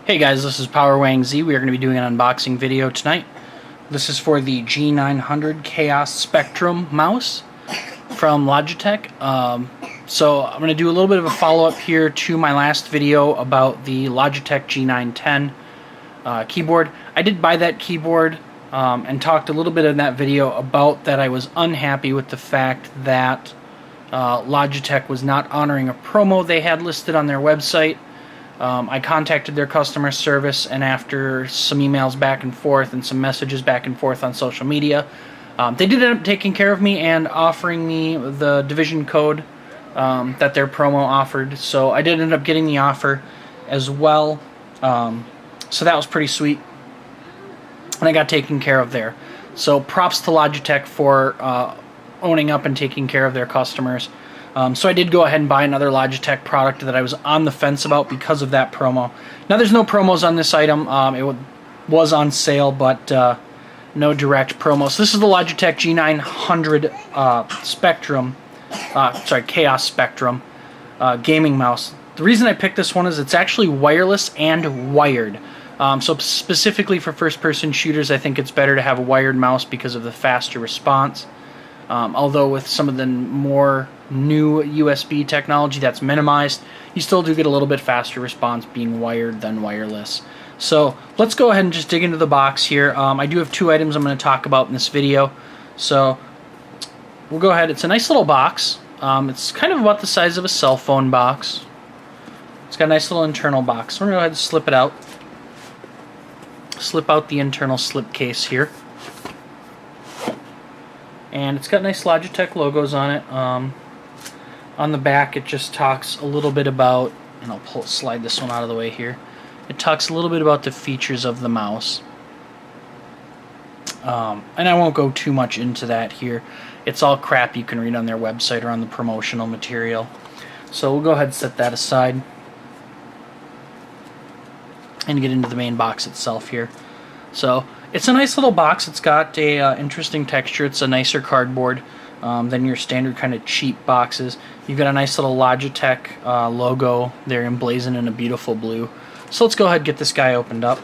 Hey guys, this is PowerWangZ. We are going to be doing an unboxing video tonight. This is for the G900 Chaos Spectrum mouse from Logitech. So I'm going to do a little bit of a follow-up here to my last video about the Logitech G910 keyboard. I did buy that keyboard and talked a little bit in that video about that I was unhappy with the fact that Logitech was not honoring a promo they had listed on their website. I contacted their customer service, and after some emails back and forth and some messages back and forth on social media, they did end up taking care of me and offering me the division code that their promo offered. So I did end up getting the offer as well. So that was pretty sweet, and I got taken care of there. So props to Logitech for owning up and taking care of their customers. So I did go ahead and buy another Logitech product that I was on the fence about because of that promo. Now there's no promos on this item. It was on sale, but no direct promos. So this is the Logitech G900 Chaos Spectrum gaming mouse. The reason I picked this one is it's actually wireless and wired. So specifically for first-person shooters, I think it's better to have a wired mouse because of the faster response. Although with some of the more new USB technology that's minimized, you still do get a little bit faster response being wired than wireless. So let's go ahead and just dig into the box here. I do have two items I'm going to talk about in this video. So we'll go ahead. It's a nice little box. It's kind of about the size of a cell phone box. It's got a nice little internal box. So we're going to go ahead and slip it out. Slip out the internal slip case here. And it's got nice Logitech logos on it. On the back, it just talks a little bit about, and I'll slide this one out of the way here. It talks a little bit about the features of the mouse. And I won't go too much into that here. It's all crap you can read on their website or on the promotional material. So we'll go ahead and set that aside and get into the main box itself here. So it's a nice little box. It's got a interesting texture. It's a nicer cardboard than your standard kind of cheap boxes. You've got a nice little Logitech logo there emblazoned in a beautiful blue. So let's go ahead and get this guy opened up.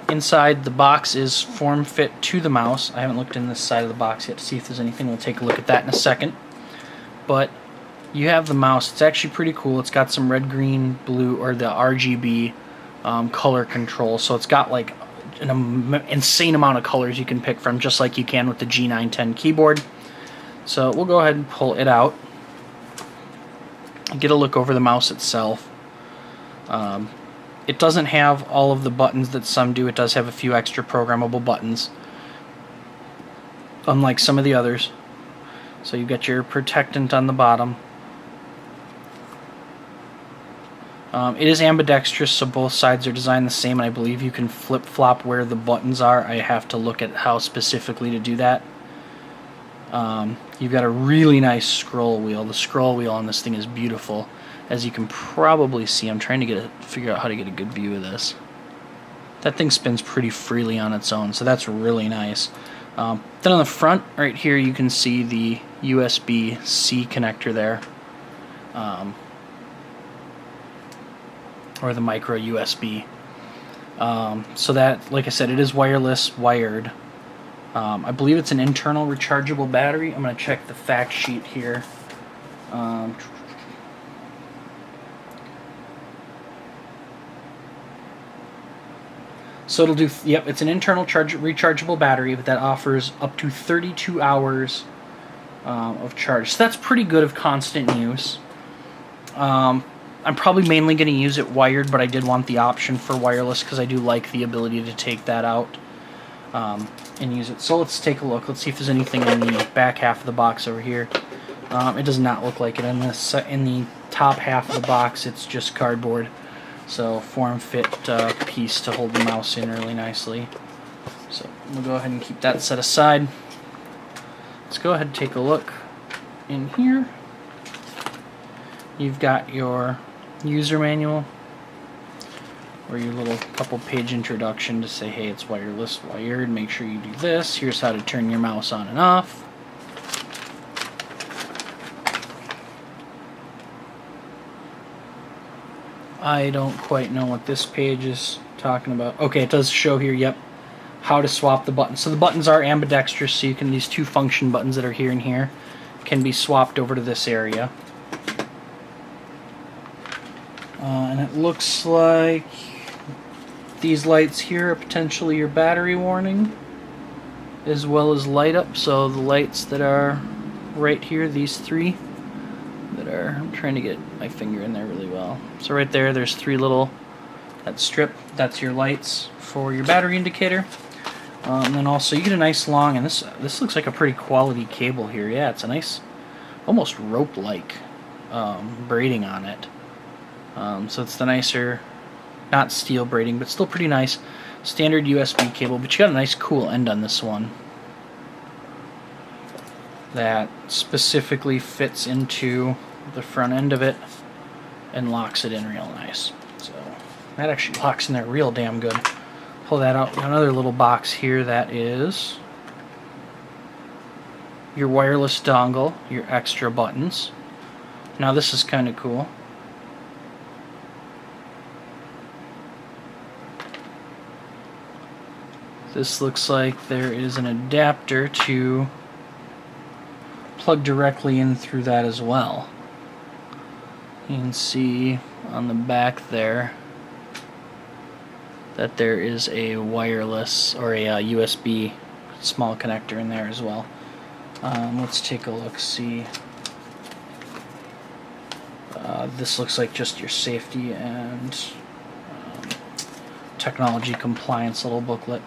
Inside the box is form fit to the mouse. I haven't looked in this side of the box yet to see if there's anything. We'll take a look at that in a second. But you have the mouse. It's actually pretty cool. It's got some red, green, blue, or the RGB color control. So it's got like an insane amount of colors you can pick from, just like you can with the G910 keyboard. So we'll go ahead and pull it out. Get a look over the mouse itself. It doesn't have all of the buttons that some do. It does have a few extra programmable buttons, unlike some of the others. So you've got your protectant on the bottom. It is ambidextrous, so both sides are designed the same, and I believe you can flip-flop where the buttons are. I have to look at how specifically to do that. You've got a really nice scroll wheel. The scroll wheel on this thing is beautiful, as you can probably see. I'm trying to figure out how to get a good view of this. That thing spins pretty freely on its own, so that's really nice. Then on the front, right here, you can see the USB-C connector there. Or the micro USB. So that, like I said, it is wireless, wired. I believe it's an internal rechargeable battery. I'm going to check the fact sheet here. So it'll do, yep, it's an internal rechargeable battery that offers up to 32 hours of charge. So that's pretty good of constant use. I'm probably mainly going to use it wired, but I did want the option for wireless because I do like the ability to take that out and use it. So let's take a look. Let's see if there's anything in the back half of the box over here. It does not look like it. In the top half of the box, it's just cardboard. So form-fit piece to hold the mouse in really nicely. So we'll go ahead and keep that set aside. Let's go ahead and take a look in here. You've got your user manual, or your little couple-page introduction to say, hey, it's wireless, wired, make sure you do this, here's how to turn your mouse on and off. I don't quite know what this page is talking about. Okay, it does show here, yep, how to swap the buttons. So the buttons are ambidextrous, so you can, these two function buttons that are here and here can be swapped over to this area. And it looks like these lights here are potentially your battery warning, as well as light up. So the lights that are right here, these three that are, I'm trying to get my finger in there really well. So right there, there's three little, that strip, that's your lights for your battery indicator. And then also you get a nice long, and this looks like a pretty quality cable here. Yeah, it's a nice, almost rope-like braiding on it. So it's the nicer, not steel braiding, but still pretty nice standard USB cable, but you got a nice cool end on this one that specifically fits into the front end of it and locks it in real nice. So that actually locks in there real damn good. Pull that out. Another little box here that is your wireless dongle, your extra buttons. Now this is kind of cool. This looks like there is an adapter to plug directly in through that as well. You can see on the back there that there is a wireless or a USB small connector in there as well. Let's take a look, see. This looks like just your safety and technology compliance little booklet.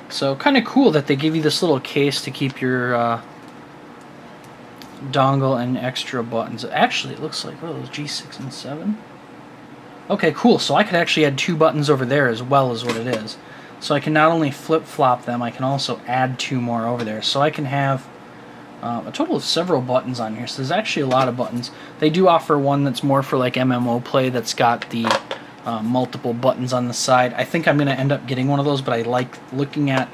So kind of cool that they give you this little case to keep your dongle and extra buttons. Actually, it looks like, oh, those G6 and 7. Okay, cool. So I could actually add two buttons over there as well as what it is. So I can not only flip-flop them, I can also add two more over there. So I can have a total of several buttons on here. So there's actually a lot of buttons. They do offer one that's more for like MMO play that's got the multiple buttons on the side. I think I'm going to end up getting one of those, but I like looking at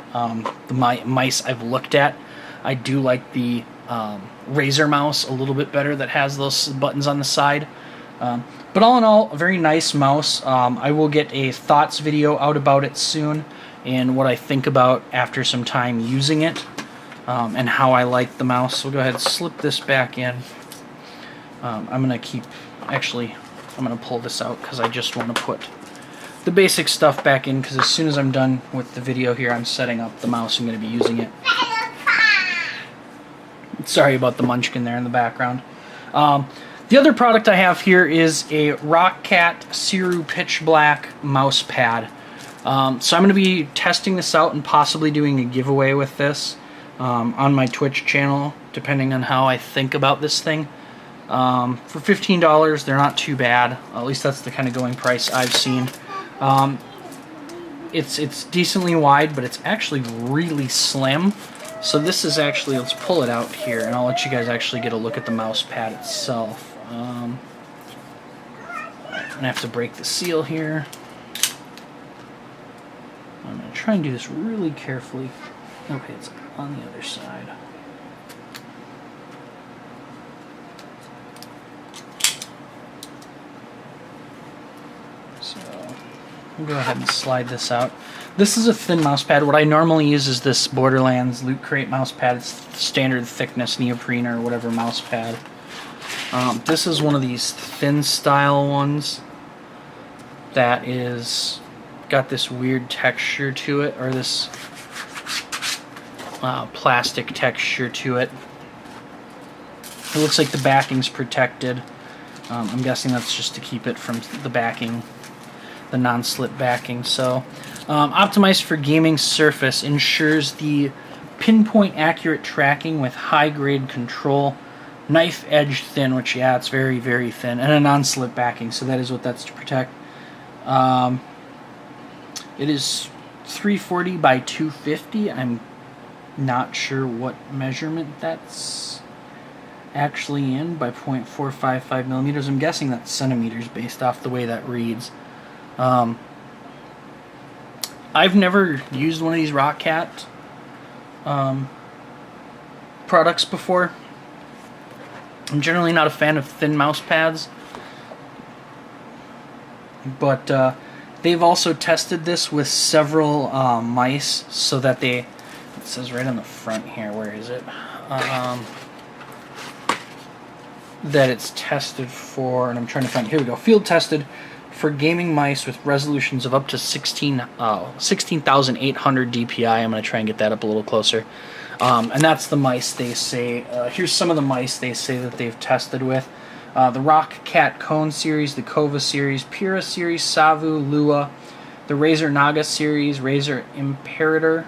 the mice I've looked at. I do like the Razer mouse a little bit better that has those buttons on the side. But all in all, a very nice mouse. I will get a thoughts video out about it soon and what I think about after some time using it and how I like the mouse. So we'll go ahead and slip this back in. I'm going to keep, actually, I'm going to pull this out because I just want to put the basic stuff back in, because as soon as I'm done with the video here, I'm setting up the mouse. I'm going to be using it. Sorry about the munchkin there in the background. The other product I have here is a Roccat Siru Pitch Black mouse pad. So I'm going to be testing this out and possibly doing a giveaway with this on my Twitch channel, depending on how I think about this thing. For $15, they're not too bad. At least that's the kind of going price I've seen. It's decently wide, but it's actually really slim. So this is actually, let's pull it out here, and I'll let you guys actually get a look at the mouse pad itself. I'm going to have to break the seal here. I'm going to try and do this really carefully. Okay, it's on the other side. So we'll go ahead and slide this out. This is a thin mouse pad. What I normally use is this Borderlands Loot Crate mouse pad. It's standard thickness neoprene or whatever mouse pad. This is one of these thin style ones that is got this weird texture to it, or this plastic texture to it. It looks like the backing's protected. I'm guessing that's just to keep it from the backing, the non-slip backing. So optimized for gaming surface, ensures the pinpoint accurate tracking with high grade control, knife edge thin, which yeah, it's very, very thin, and a non-slip backing, so that is what that's to protect. It is 340 by 250. I'm not sure what measurement that's actually in by 0.455 millimeters. I'm guessing that's centimeters based off the way that reads. I've never used one of these Roccat products before. I'm generally not a fan of thin mouse pads. But they've also tested this with several mice, so that it says right on the front here, where is it? That it's tested for, and I'm trying to find, here we go, field tested for gaming mice with resolutions of up to 16,800 DPI. I'm going to try and get that up a little closer. And that's the mice they say. Here's some of the mice they say that they've tested with. The Roccat Cone series, the Kova series, Pura series, Savu, Lua, the Razor Naga series, Razor Imperator,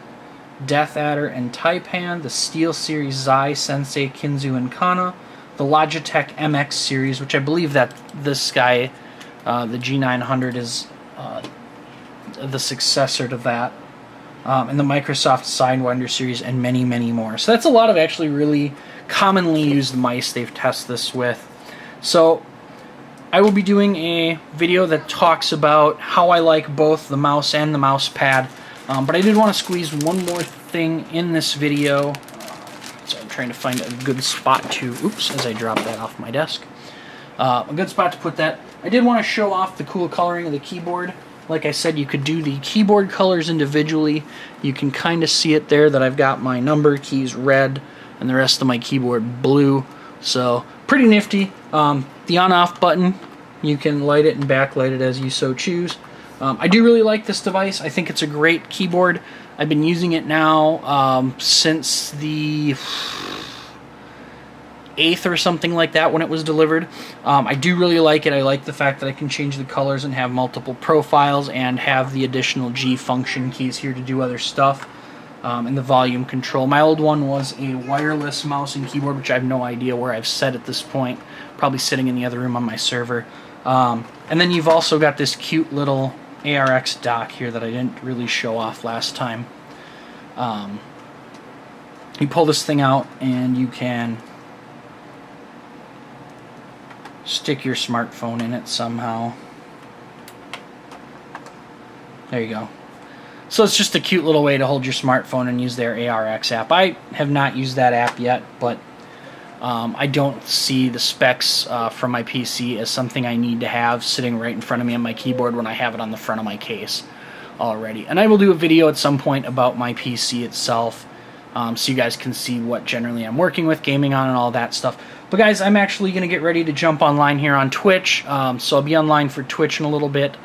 Death Adder, and Taipan, the Steel series, Zai, Sensei, Kinzu, and Kana, the Logitech MX series, which I believe that this guy, the G900, is the successor to that, and the Microsoft Sidewinder series, and many, many more. So that's a lot of actually really commonly used mice they've tested this with. So I will be doing a video that talks about how I like both the mouse and the mouse pad, but I did want to squeeze one more thing in this video. So I'm trying to find a good spot to, oops, as I drop that off my desk. A good spot to put that. I did want to show off the cool coloring of the keyboard. Like I said, you could do the keyboard colors individually. You can kind of see it there that I've got my number keys red and the rest of my keyboard blue. So pretty nifty. The on-off button, you can light it and backlight it as you so choose. I do really like this device. I think it's a great keyboard. I've been using it now since the 8th or something like that when it was delivered. I do really like it. I like the fact that I can change the colors and have multiple profiles and have the additional G function keys here to do other stuff. And the volume control. My old one was a wireless mouse and keyboard, which I have no idea where I've set at this point. Probably sitting in the other room on my server. And then you've also got this cute little ARX dock here that I didn't really show off last time. You pull this thing out and you can stick your smartphone in it somehow. There you go. So it's just a cute little way to hold your smartphone and use their ARX app. I have not used that app yet, but I don't see the specs from my PC as something I need to have sitting right in front of me on my keyboard when I have it on the front of my case already. And I will do a video at some point about my PC itself, so you guys can see what generally I'm working with, gaming on, and all that stuff. But guys, I'm actually going to get ready to jump online here on Twitch, so I'll be online for Twitch in a little bit,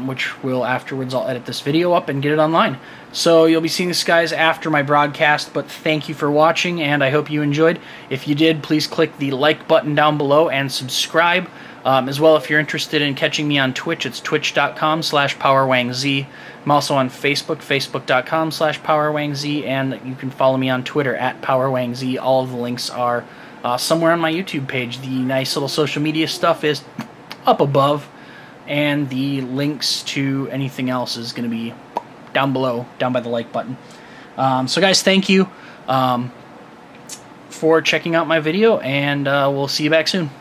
which will afterwards I'll edit this video up and get it online. So you'll be seeing this, guys, after my broadcast, but thank you for watching, and I hope you enjoyed. If you did, please click the like button down below and subscribe. As well, if you're interested in catching me on Twitch, it's twitch.com/PowerWangZ. I'm also on Facebook, facebook.com/PowerWangZ, and you can follow me on Twitter @PowerWangZ. All of the links are somewhere on my YouTube page. The nice little social media stuff is up above, and the links to anything else is going to be down below, down by the like button. So guys, thank you for checking out my video, and we'll see you back soon.